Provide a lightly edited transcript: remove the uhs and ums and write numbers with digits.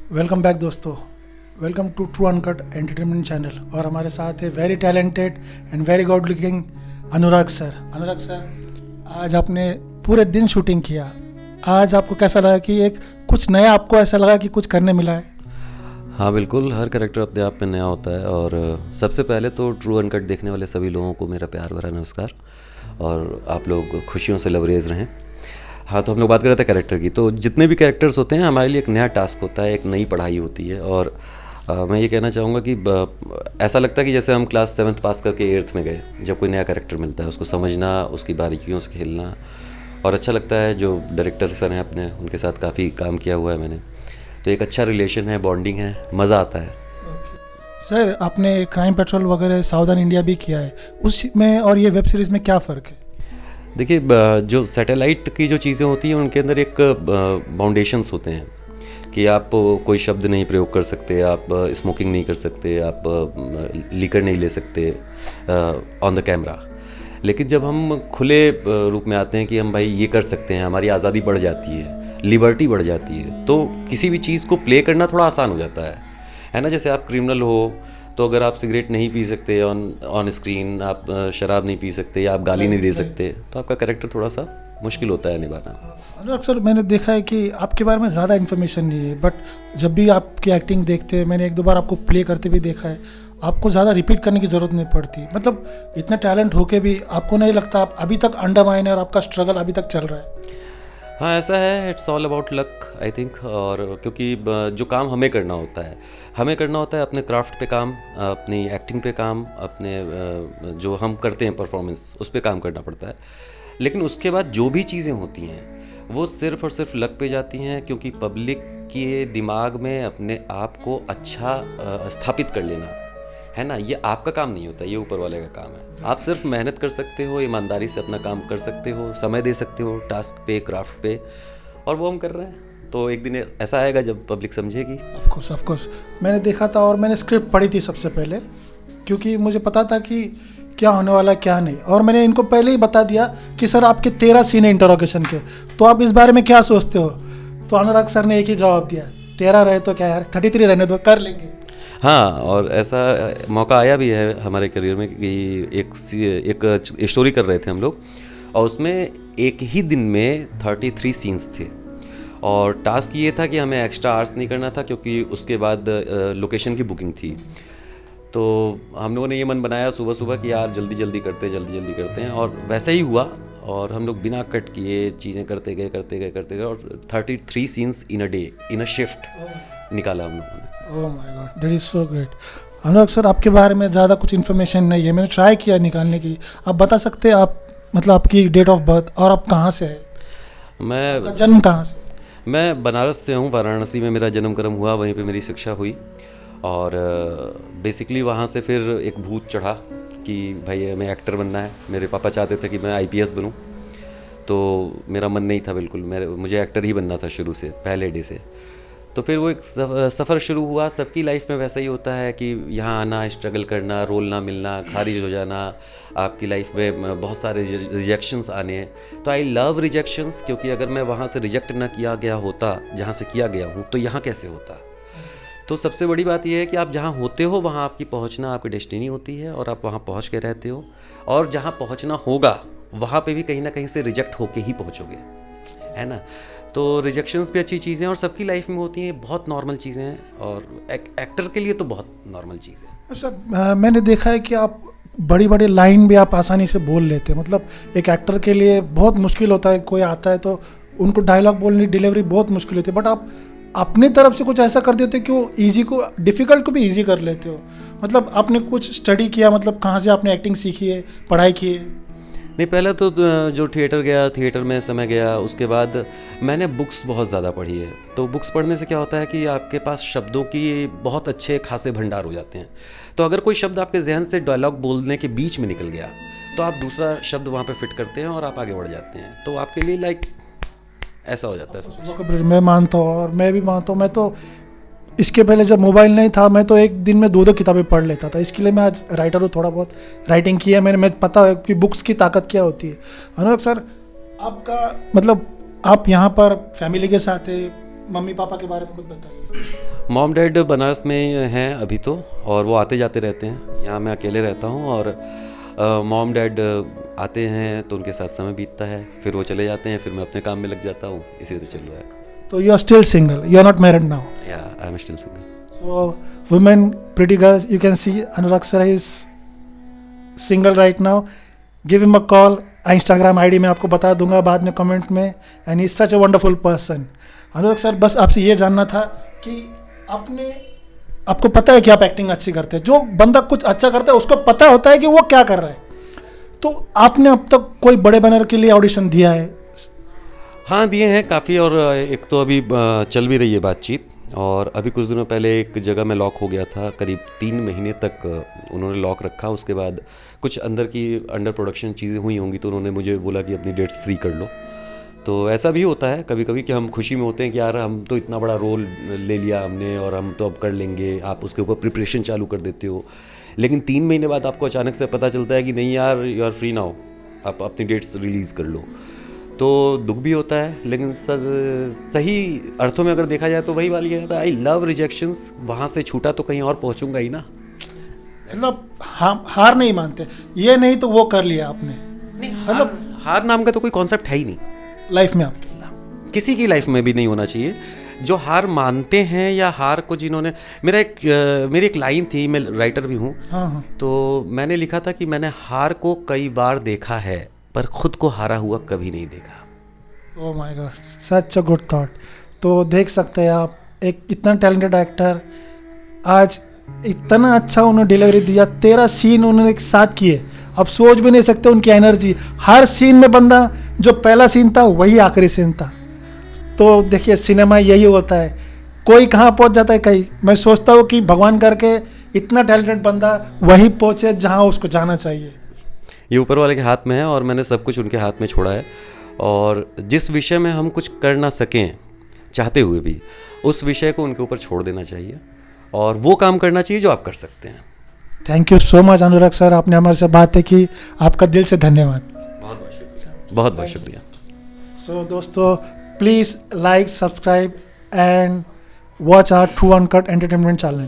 Welcome back दोस्तों। Welcome to true uncut entertainment channel. और हमारे साथ है very talented and very good looking Anurag sir. Anurag sir, आज आपने पूरे दिन शूटिंग किया। आज आपको कैसा लगा कि एक कुछ नया, आपको ऐसा लगा कि कुछ करने मिला है? हाँ बिल्कुल, हर कैरेक्टर अपने आप में नया होता है। और सबसे पहले तो ट्रू अनकट देखने वाले सभी लोगों को मेरा प्यार भरा नमस्कार, और आप लोग खुशियों से लबरेज रहें। हाँ, तो हम लोग बात कर रहे थे कैरेक्टर की। तो जितने भी कैरेक्टर्स होते हैं हमारे लिए एक नया टास्क होता है, एक नई पढ़ाई होती है। और मैं ये कहना चाहूँगा कि ऐसा लगता है कि जैसे हम क्लास 7th पास करके 8th में गए। जब कोई नया कैरेक्टर मिलता है उसको समझना, उसकी बारीकियों से खेलना, और अच्छा लगता है। जो डायरेक्टर सर हैं अपने, उनके साथ काफ़ी काम किया हुआ है मैंने, तो एक अच्छा रिलेशन है, बॉन्डिंग है, मज़ा आता है। सर, आपने क्राइम पेट्रोल वगैरह साउदर्न इंडिया भी किया है, उसमें और ये वेब सीरीज़ में क्या फ़र्क है? देखिए, जो सैटेलाइट की जो चीज़ें होती हैं उनके अंदर एक बाउंडेशंस होते हैं कि आप कोई शब्द नहीं प्रयोग कर सकते, आप स्मोकिंग नहीं कर सकते, आप लीकर नहीं ले सकते ऑन द कैमरा। लेकिन जब हम खुले रूप में आते हैं कि हम भाई ये कर सकते हैं, हमारी आज़ादी बढ़ जाती है, लिबर्टी बढ़ जाती है, तो किसी भी चीज़ को प्ले करना थोड़ा आसान हो जाता है ना। जैसे आप क्रिमिनल हो तो अगर आप सिगरेट नहीं पी सकते ऑन स्क्रीन, आप शराब नहीं पी सकते, या आप गाली नहीं दे सकते, तो आपका कैरेक्टर थोड़ा सा मुश्किल होता है निभाना। अनुराग सर, मैंने देखा है कि आपके बारे में ज़्यादा इन्फॉर्मेशन नहीं है, बट जब भी आपकी एक्टिंग देखते हैं, मैंने एक दो बार आपको प्ले करते भी देखा है, आपको ज़्यादा रिपीट करने की ज़रूरत नहीं पड़ती। मतलब इतना टैलेंट होके भी आपको नहीं लगता आप अभी तक अंडरमाइन है और आपका स्ट्रगल अभी तक चल रहा है? हाँ, ऐसा है। It's all about luck I think. और क्योंकि जो काम हमें करना होता है अपने क्राफ्ट पे काम, अपनी एक्टिंग पे काम, अपने जो हम करते हैं परफॉर्मेंस, उस पे काम करना पड़ता है। लेकिन उसके बाद जो भी चीज़ें होती हैं वो सिर्फ़ और सिर्फ लक पे जाती हैं, क्योंकि पब्लिक के दिमाग में अपने आप को अच्छा स्थापित कर लेना है ना, ये आपका काम नहीं होता, ये ऊपर वाले का काम है। आप सिर्फ मेहनत कर सकते हो, ईमानदारी से अपना काम कर सकते हो, समय दे सकते हो टास्क पे, क्राफ्ट पे, और वो हम कर रहे हैं। तो एक दिन ऐसा आएगा जब पब्लिक समझेगी। ऑफ कोर्स मैंने देखा था और मैंने स्क्रिप्ट पढ़ी थी सबसे पहले, क्योंकि मुझे पता था कि क्या होने वाला है क्या नहीं। और मैंने इनको पहले ही बता दिया कि सर आपके 13 सीन है इंटरोगेशन के, तो आप इस बारे में क्या सोचते हो? तो अनुराग सर ने एक ही जवाब दिया, 13 रहे तो क्या यार, 33 रहने दो, कर लेंगे। हाँ, और ऐसा मौका आया भी है हमारे करियर में कि एक स्टोरी कर रहे थे हम लोग, और उसमें एक ही दिन में 33 सीन्स थे। और टास्क ये था कि हमें एक्स्ट्रा आवर्स नहीं करना था, क्योंकि उसके बाद लोकेशन की बुकिंग थी। तो हम लोगों ने ये मन बनाया सुबह सुबह कि यार जल्दी जल्दी करते हैं, और वैसा ही हुआ। और हम लोग बिना कट किए चीज़ें करते गए, और 33 scenes in a day, in a shift निकाला हम लोगों ने। Oh my God, that is so great. Anurag sir, आपके बारे में ज़्यादा कुछ इन्फॉर्मेशन नहीं है, मैंने ट्राई किया निकालने की। आप बता सकते हैं आप, मतलब आपकी डेट ऑफ बर्थ और आप कहाँ से है, आपका जन्म कहाँ से? मैं बनारस से हूँ, वाराणसी में मेरा जन्म कर्म हुआ, वहीं पे मेरी शिक्षा हुई। और बेसिकली वहाँ से फिर एक भूत चढ़ा कि भाई हमें एक्टर बनना है। मेरे पापा चाहते थे कि मैं IPS बनूँ, तो मेरा मन नहीं था बिल्कुल। मुझे एक्टर ही बनना था शुरू से, पहले डे से। तो फिर वो एक सफ़र शुरू हुआ। सबकी लाइफ में वैसा ही होता है कि यहाँ आना, स्ट्रगल करना, रोल ना मिलना, खारिज हो जाना, आपकी लाइफ में बहुत सारे रिजेक्शंस आने हैं। तो आई लव रिजेक्शंस, क्योंकि अगर मैं वहाँ से रिजेक्ट ना किया गया होता जहाँ से किया गया हूँ, तो यहाँ कैसे होता। तो सबसे बड़ी बात यह है कि आप जहाँ होते हो वहाँ आपकी पहुँचना आपकी डेस्टिनी होती है, और आप वहाँ पहुँच के रहते हो। और जहाँ पहुँचना होगा वहाँ पे भी कहीं ना कहीं से रिजेक्ट होके ही पहुँचोगे, है ना। तो रिजेक्शंस भी अच्छी चीज़ें हैं, और सबकी लाइफ में होती हैं, बहुत नॉर्मल चीज़ें हैं, और एक्टर के लिए तो बहुत नॉर्मल चीज़ है। अच्छा, मैंने देखा है कि आप बड़ी बड़ी लाइन भी आप आसानी से बोल लेते हैं। मतलब एक एक्टर के लिए बहुत मुश्किल होता है, कोई आता है तो उनको डायलॉग बोलने, डिलीवरी बहुत मुश्किल होती है, बट आप अपने तरफ से कुछ ऐसा कर देते हो कि वो ईजी को, डिफ़िकल्ट को भी ईजी कर लेते हो। मतलब आपने कुछ स्टडी किया, मतलब कहाँ से आपने एक्टिंग सीखी है, पढ़ाई की है? नहीं, पहले तो जो थिएटर में समय गया, उसके बाद मैंने बुक्स बहुत ज़्यादा पढ़ी है। तो बुक्स पढ़ने से क्या होता है कि आपके पास शब्दों की बहुत अच्छे खासे भंडार हो जाते हैं। तो अगर कोई शब्द आपके जहन से डायलॉग बोलने के बीच में निकल गया, तो आप दूसरा शब्द वहाँ पे फिट करते हैं और आप आगे बढ़ जाते हैं। तो आपके लिए लाइक ऐसा हो जाता है। मैं मानता हूँ, और मैं भी मानता हूँ। मैं तो इसके पहले जब मोबाइल नहीं था, मैं तो एक दिन में 2-2 किताबें पढ़ लेता था। इसके लिए मैं आज राइटर हूँ, थोड़ा बहुत राइटिंग की है मैंने। मैं पता है कि बुक्स की ताकत क्या होती है। अनुराग सर, आपका मतलब आप यहाँ पर फैमिली के साथ है, मम्मी पापा के बारे में कुछ बताइए। मॉम डैड बनारस में हैं अभी तो, और वो आते जाते रहते हैं। यहाँ मैं अकेले रहता हूँ, और मॉम डैड आते हैं तो उनके साथ समय बीतता है, फिर वो चले जाते हैं, फिर मैं अपने काम में लग जाता हूँ। इसी तरह चल रहा है। तो you are still single, you are not married now? या I am still single. So women, pretty girls, you can see Anurag sir is single right now. Give him a call. Instagram ID मैं आपको बता दूंगा बाद में comment में. And he's such a wonderful person. Anurag sir, बस आपसे ये जानना था कि आपको पता है कि आप एक्टिंग अच्छी करते हैं. जो बंदा कुछ अच्छा करता है उसको पता होता है कि वो क्या कर रहा है. तो आपने अब तक कोई बड़े बैनर के लिए ऑडिशन दिया है? हाँ, दिए हैं काफ़ी, और एक तो अभी चल भी रही है बातचीत। और अभी कुछ दिनों पहले एक जगह में लॉक हो गया था, करीब 3 महीने तक उन्होंने लॉक रखा। उसके बाद कुछ अंडर प्रोडक्शन चीज़ें हुई होंगी, तो उन्होंने मुझे बोला कि अपनी डेट्स फ्री कर लो। तो ऐसा भी होता है कभी कभी कि हम खुशी में होते हैं कि यार हम तो इतना बड़ा रोल ले लिया हमने, और हम तो अब कर लेंगे। आप उसके ऊपर प्रिपरेशन चालू कर देते हो, लेकिन 3 महीने बाद आपको अचानक से पता चलता है कि नहीं यार, यू आर फ्री नाउ, आप अपनी डेट्स रिलीज़ कर लो। तो दुख भी होता है, लेकिन सही अर्थों में अगर देखा जाए तो वही वाली है, आई लव रिजेक्शंस। वहाँ से छूटा तो कहीं और पहुँचूंगा ही ना। मतलब हार नहीं मानते, ये नहीं तो वो कर लिया आपने? मतलब हार नाम का तो कोई कॉन्सेप्ट है ही नहीं लाइफ में आपकी, किसी की लाइफ में भी नहीं होना चाहिए। जो हार मानते हैं या हार को जिन्होंने, मेरी एक लाइन थी, मैं राइटर भी हूँ। हाँ। तो मैंने लिखा था कि मैंने हार को कई बार देखा है, पर खुद को हारा हुआ कभी नहीं देखा। Oh my God, such a good thought. तो देख सकते हैं आप, एक इतना टैलेंटेड एक्टर, आज इतना अच्छा उन्होंने डिलीवरी दिया। 13 सीन उन्होंने एक साथ किए, अब सोच भी नहीं सकते उनकी एनर्जी। हर सीन में बंदा, जो पहला सीन था वही आखिरी सीन था। तो देखिए, सिनेमा यही होता है, कोई कहाँ पहुँच जाता है कहीं। मैं सोचता हूँ कि भगवान करके इतना टैलेंटेड बंदा वहीं पहुँचे जहाँ उसको जाना चाहिए। ये ऊपर वाले के हाथ में है, और मैंने सब कुछ उनके हाथ में छोड़ा है। और जिस विषय में हम कुछ कर ना सकें चाहते हुए भी, उस विषय को उनके ऊपर छोड़ देना चाहिए, और वो काम करना चाहिए जो आप कर सकते हैं। Thank you so much Anurag sir, आपने हमारे से बातें की, आपका दिल से धन्यवाद। बहुत बहुत शुक्रिया, बहुत बहुत शुक्रिया। सो दोस्तों, please like, subscribe and watch our true uncut entertainment channel.